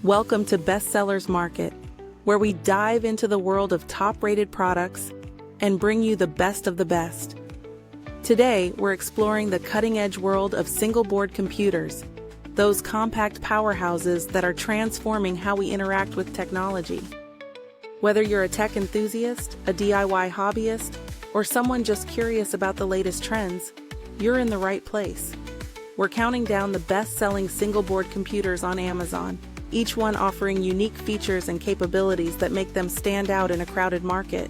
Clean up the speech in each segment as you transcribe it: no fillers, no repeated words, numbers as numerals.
Welcome to Bestsellers Market, where we dive into the world of top-rated products and bring you the best of the best. Today, we're exploring the cutting-edge world of single-board computers, those compact powerhouses that are transforming how we interact with technology. Whether you're a tech enthusiast, a DIY hobbyist, or someone just curious about the latest trends, you're in the right place. We're counting down the best-selling single-board computers on Amazon, each one offering unique features and capabilities that make them stand out in a crowded market.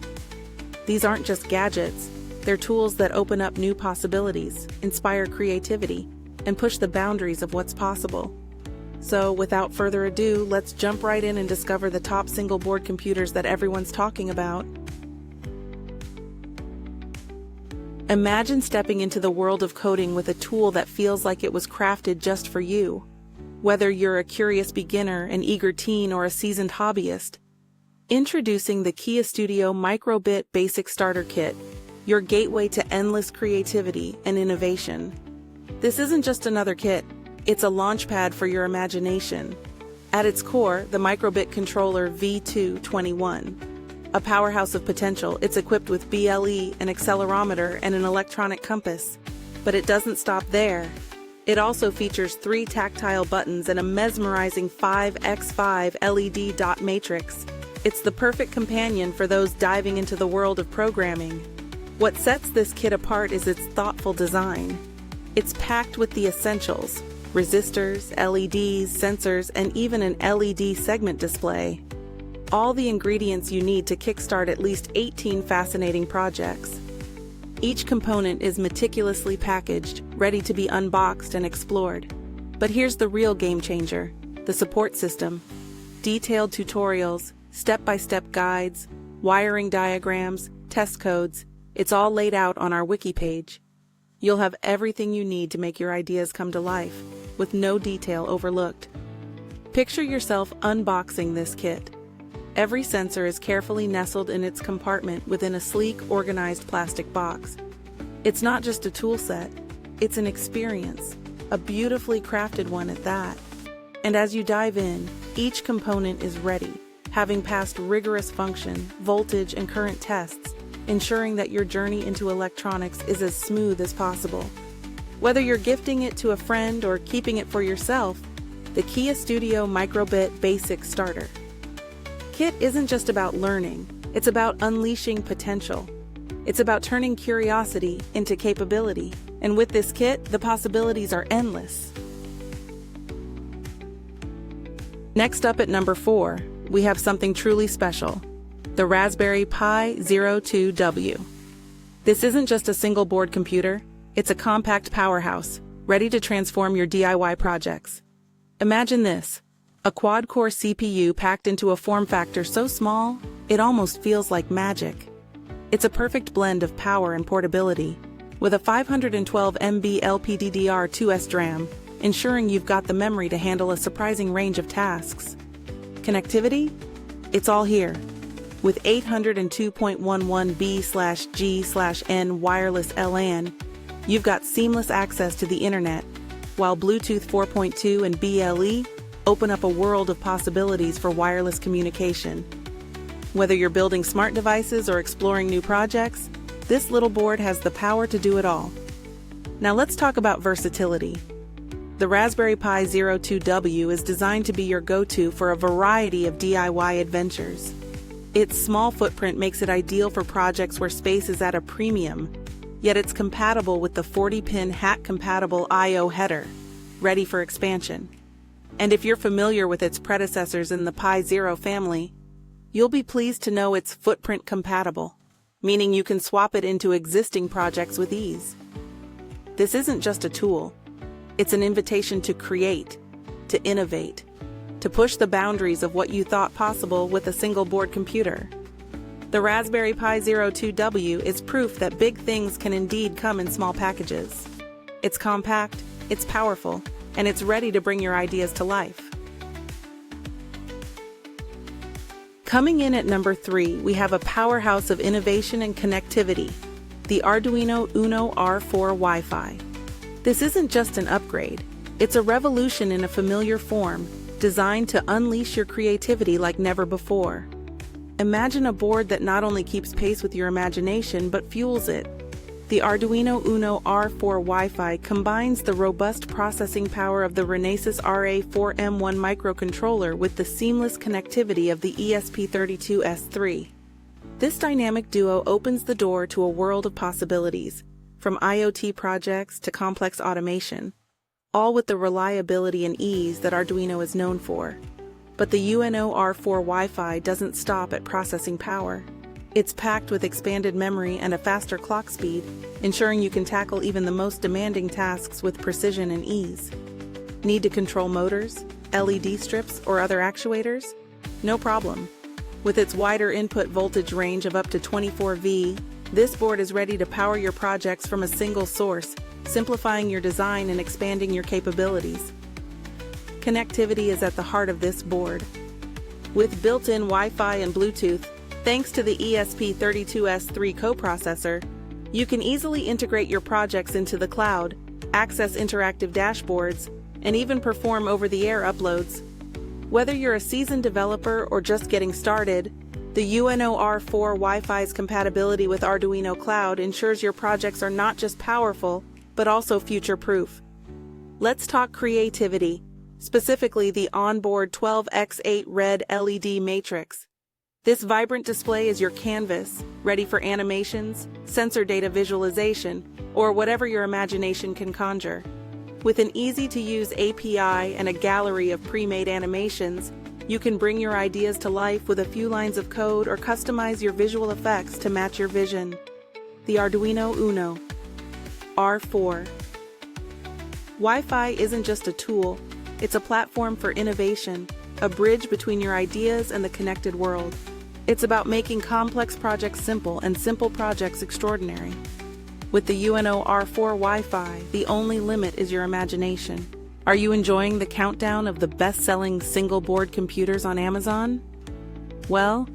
These aren't just gadgets, they're tools that open up new possibilities, inspire creativity, and push the boundaries of what's possible. So, without further ado, let's jump right in and discover the top single-board computers that everyone's talking about. Imagine stepping into the world of coding with a tool that feels like it was crafted just for you. Whether you're a curious beginner, an eager teen, or a seasoned hobbyist. Introducing the KEYESTUDIO Microbit Basic Starter Kit, your gateway to endless creativity and innovation. This isn't just another kit, it's a launchpad for your imagination. At its core, the Microbit controller V221. A powerhouse of potential, it's equipped with BLE, an accelerometer, and an electronic compass. But it doesn't stop there. It also features 3 tactile buttons and a mesmerizing 5x5 LED dot matrix. It's the perfect companion for those diving into the world of programming. What sets this kit apart is its thoughtful design. It's packed with the essentials: resistors, LEDs, sensors, and even an LED segment display. All the ingredients you need to kickstart at least 18 fascinating projects. Each component is meticulously packaged, ready to be unboxed and explored. But here's the real game changer: the support system. Detailed tutorials, step-by-step guides, wiring diagrams, test codes, it's all laid out on our wiki page. You'll have everything you need to make your ideas come to life, with no detail overlooked. Picture yourself unboxing this kit. Every sensor is carefully nestled in its compartment within a sleek, organized plastic box. It's not just a tool set, it's an experience, a beautifully crafted one at that. And as you dive in, each component is ready, having passed rigorous function, voltage, and current tests, ensuring that your journey into electronics is as smooth as possible. Whether you're gifting it to a friend or keeping it for yourself, the KEYESTUDIO Microbit Basic Starter Kit isn't just about learning, it's about unleashing potential. It's about turning curiosity into capability. And with this kit, the possibilities are endless. Next up at number 4, we have something truly special: the Raspberry Pi Zero 2W. This isn't just a single-board computer, it's a compact powerhouse, ready to transform your DIY projects. Imagine this: a quad-core CPU packed into a form factor so small, it almost feels like magic. It's a perfect blend of power and portability, with a 512 MB LPDDR2 SRAM, ensuring you've got the memory to handle a surprising range of tasks. Connectivity? It's all here. With 802.11b/g/n wireless LAN, you've got seamless access to the internet, while Bluetooth 4.2 and BLE open up a world of possibilities for wireless communication. Whether you're building smart devices or exploring new projects, this little board has the power to do it all. Now let's talk about versatility. The Raspberry Pi Zero 2W is designed to be your go-to for a variety of DIY adventures. Its small footprint makes it ideal for projects where space is at a premium, yet it's compatible with the 40-pin hat-compatible I/O header, ready for expansion. And if you're familiar with its predecessors in the Pi Zero family, you'll be pleased to know it's footprint compatible, meaning you can swap it into existing projects with ease. This isn't just a tool, it's an invitation to create, to innovate, to push the boundaries of what you thought possible with a single-board computer. The Raspberry Pi Zero 2W is proof that big things can indeed come in small packages. It's compact, it's powerful, and it's ready to bring your ideas to life. Coming in at number 3, we have a powerhouse of innovation and connectivity, the Arduino UNO R4 WiFi. This isn't just an upgrade, it's a revolution in a familiar form, designed to unleash your creativity like never before. Imagine a board that not only keeps pace with your imagination but fuels it. The Arduino UNO R4 WiFi combines the robust processing power of the Renesas RA4M1 microcontroller with the seamless connectivity of the ESP32S3. This dynamic duo opens the door to a world of possibilities, from IoT projects to complex automation, all with the reliability and ease that Arduino is known for. But the UNO R4 WiFi doesn't stop at processing power. It's packed with expanded memory and a faster clock speed, ensuring you can tackle even the most demanding tasks with precision and ease. Need to control motors, LED strips, or other actuators? No problem. With its wider input voltage range of up to 24 V, this board is ready to power your projects from a single source, simplifying your design and expanding your capabilities. Connectivity is at the heart of this board. With built-in Wi-Fi and Bluetooth, thanks to the ESP32S3 coprocessor, you can easily integrate your projects into the cloud, access interactive dashboards, and even perform over-the-air uploads. Whether you're a seasoned developer or just getting started, the UNO R4 Wi-Fi's compatibility with Arduino Cloud ensures your projects are not just powerful, but also future-proof. Let's talk creativity, specifically the onboard 12x8 red LED matrix. This vibrant display is your canvas, ready for animations, sensor data visualization, or whatever your imagination can conjure. With an easy-to-use API and a gallery of pre-made animations, you can bring your ideas to life with a few lines of code or customize your visual effects to match your vision. The Arduino UNO R4 Wi-Fi isn't just a tool, it's a platform for innovation, a bridge between your ideas and the connected world. It's about making complex projects simple and simple projects extraordinary. With the UNO R4 Wi-Fi, the only limit is your imagination. Are you enjoying the countdown of the best-selling single-board computers on Amazon? Well,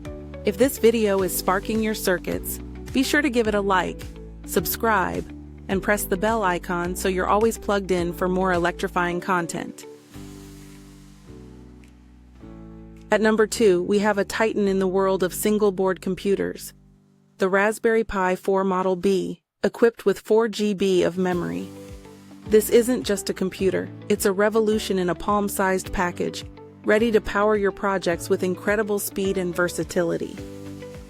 if this video is sparking your circuits, be sure to give it a like, subscribe, and press the bell icon so you're always plugged in for more electrifying content. At number 2, we have a titan in the world of single-board computers, the Raspberry Pi 4 Model B, equipped with 4 GB of memory. This isn't just a computer, it's a revolution in a palm-sized package, ready to power your projects with incredible speed and versatility.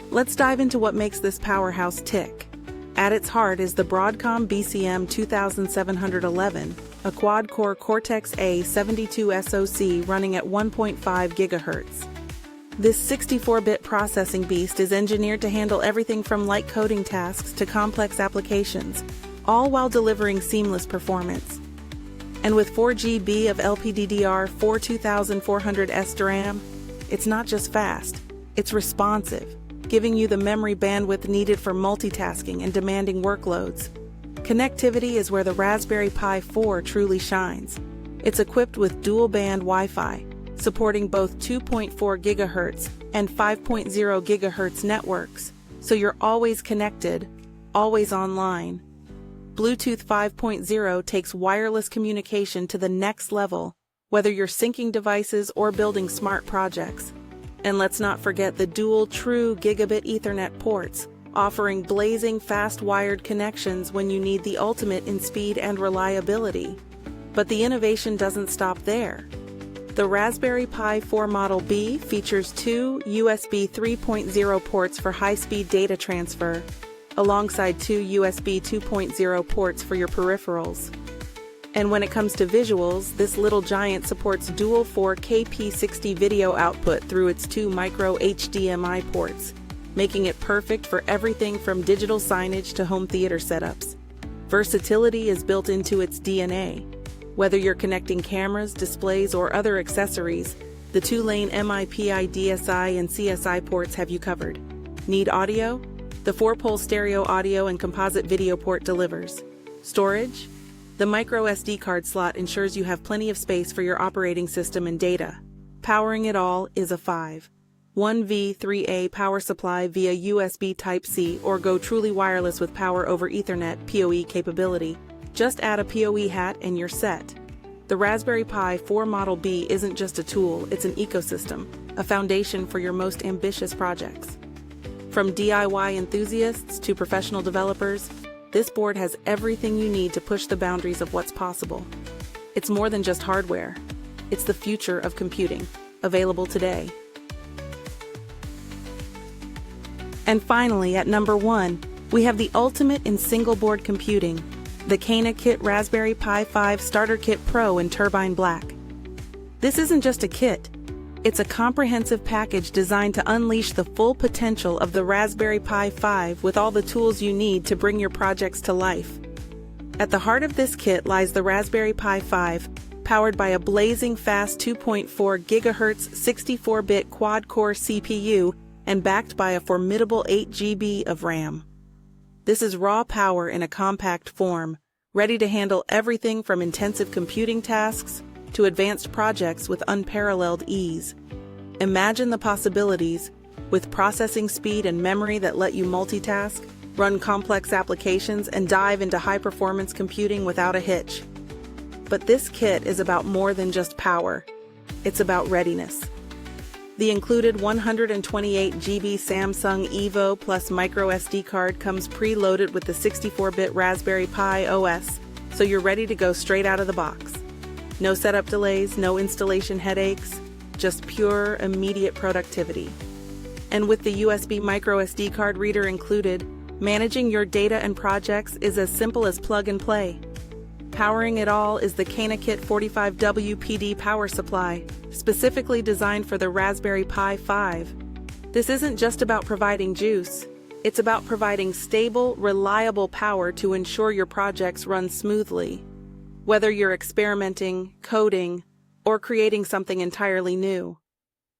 Let's dive into what makes this powerhouse tick. At its heart is the Broadcom BCM 2711, a quad-core Cortex-A72 SoC running at 1.5 GHz. This 64-bit processing beast is engineered to handle everything from light coding tasks to complex applications, all while delivering seamless performance. And with 4 GB of LPDDR4 2400 SRAM, it's not just fast, it's responsive, giving you the memory bandwidth needed for multitasking and demanding workloads. Connectivity is where the Raspberry Pi 4 truly shines. It's equipped with dual-band Wi-Fi, supporting both 2.4 GHz and 5.0 GHz networks, so you're always connected, always online. Bluetooth 5.0 takes wireless communication to the next level, whether you're syncing devices or building smart projects. And let's not forget the dual true gigabit Ethernet ports, offering blazing fast wired connections when you need the ultimate in speed and reliability. But the innovation doesn't stop there. The Raspberry Pi 4 Model B features 2 USB 3.0 ports for high-speed data transfer, alongside 2 USB 2.0 ports for your peripherals. And when it comes to visuals, this little giant supports dual 4K P60 video output through its 2 micro HDMI ports, making it perfect for everything from digital signage to home theater setups. Versatility is built into its DNA. Whether you're connecting cameras, displays, or other accessories, the 2-lane MIPI DSI and CSI ports have you covered. Need audio? The 4-pole stereo audio and composite video port delivers. Storage? The micro SD card slot ensures you have plenty of space for your operating system and data. Powering it all is a 1V3A power supply via USB Type-C, or go truly wireless with power over Ethernet PoE capability. Just add a PoE hat and you're set. The Raspberry Pi 4 Model B isn't just a tool, it's an ecosystem, a foundation for your most ambitious projects. From DIY enthusiasts to professional developers, this board has everything you need to push the boundaries of what's possible. It's more than just hardware. It's the future of computing, available today. And finally, at number 1, we have the ultimate in single-board computing, the KEYESTUDIO Raspberry Pi 5 Starter Kit Pro in Turbine Black. This isn't just a kit. It's a comprehensive package designed to unleash the full potential of the Raspberry Pi 5 with all the tools you need to bring your projects to life. At the heart of this kit lies the Raspberry Pi 5, powered by a blazing fast 2.4 GHz 64-bit quad-core CPU and backed by a formidable 8 GB of RAM. This is raw power in a compact form, ready to handle everything from intensive computing tasks to advanced projects with unparalleled ease. Imagine the possibilities, with processing speed and memory that let you multitask, run complex applications, and dive into high-performance computing without a hitch. But this kit is about more than just power. It's about readiness. The included 128 GB Samsung Evo plus microSD card comes preloaded with the 64-bit Raspberry Pi OS, so you're ready to go straight out of the box. No setup delays, no installation headaches, just pure, immediate productivity. And with the USB microSD card reader included, managing your data and projects is as simple as plug and play. Powering it all is the KEYESTUDIO 45W PD power supply, specifically designed for the Raspberry Pi 5. This isn't just about providing juice. It's about providing stable, reliable power to ensure your projects run smoothly. Whether you're experimenting, coding, or creating something entirely new.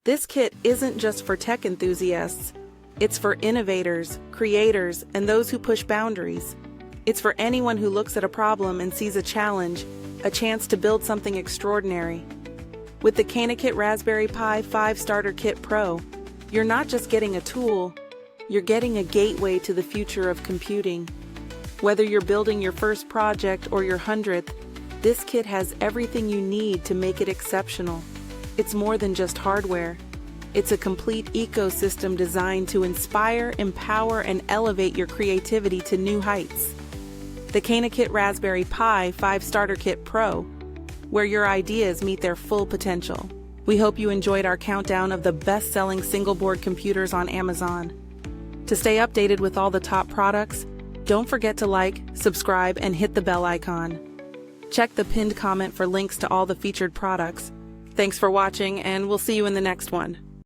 This kit isn't just for tech enthusiasts. It's for innovators, creators, and those who push boundaries. It's for anyone who looks at a problem and sees a challenge, a chance to build something extraordinary. With the KEYESTUDIO Raspberry Pi 5 Starter Kit Pro, you're not just getting a tool, you're getting a gateway to the future of computing. Whether you're building your first project or your 100th, this kit has everything you need to make it exceptional. It's more than just hardware. It's a complete ecosystem designed to inspire, empower, and elevate your creativity to new heights. The KEYESTUDIO Raspberry Pi 5 Starter Kit Pro, where your ideas meet their full potential. We hope you enjoyed our countdown of the best-selling single-board computers on Amazon. To stay updated with all the top products, don't forget to like, subscribe, and hit the bell icon. Check the pinned comment for links to all the featured products. Thanks for watching, and we'll see you in the next one.